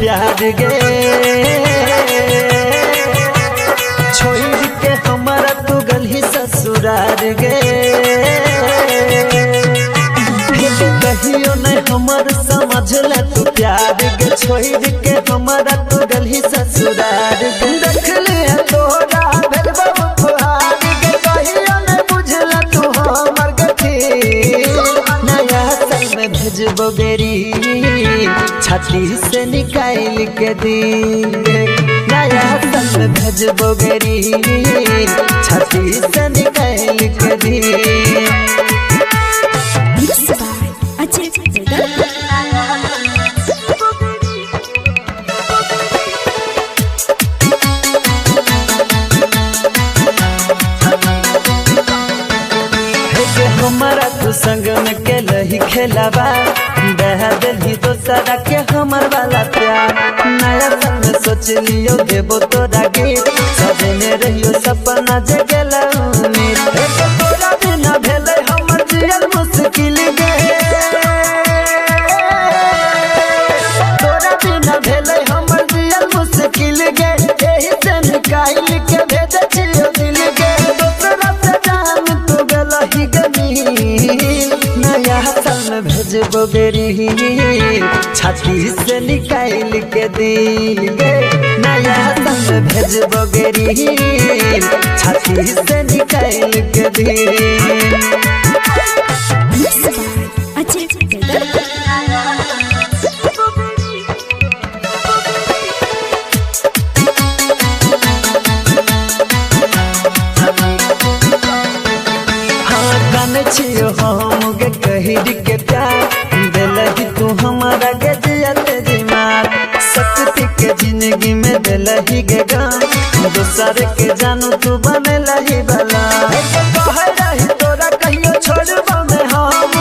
प्यार गे छोड़ के हमारा तू गली ससुरार गे कहियो नहीं हमार समझ ले तू प्यार गे छोड़ के हमारा तू गली ससुरार गे देख ले तोरा भेल बाबू फुहार गे कहियो नहीं बुझला तू हमर गठी नया साल में भेजबो बेरी छाती से निकाल के दी नया साल में भेजबो बेरी छाती से निकाल के दी हमारा तू संग में के लही खेलावा बह दिली दोसरा के हमर वाला प्यार नया साल में सोच लियो देबो तोरा गीत सजने रहियो सपना जगला उम्मीद तोरा बिना भेले हमर जियल मुश्किल गे तोरा बिना भेले हमर जियल मुश्किल गे एही से निकाल के भेज छियो दिल गे दोसरा से जान तू गलही गनी नया साल में भेजबो बेरी छाती से निकाल के दिल गे नया साल में भेजबो बेरी छाती से निकाल के दिल छियो हम गे कहिर के प्यार दिलही तू हमारा गे जियते दिमाग शक्ति के जिंदगी में दिलही गे गाम दूसर के जानू तू बनेलही भला कह रही तोरा कहियो छोड़बो में हम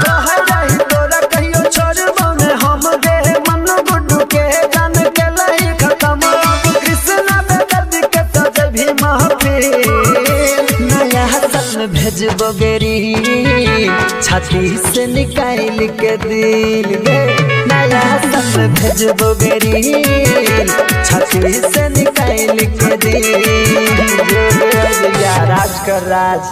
कह रही तोरा कहियो छोड़बो में हम गे मनु गुड्डू के जान के लही खत्म कृष्णा बेदर्द के सजे भी महफिल नया साल में भेजबो बेरी छाती से निकाल के दिल गे नया साल में भेजबो बेरी छाती से निकाल के दिल राज कर राज।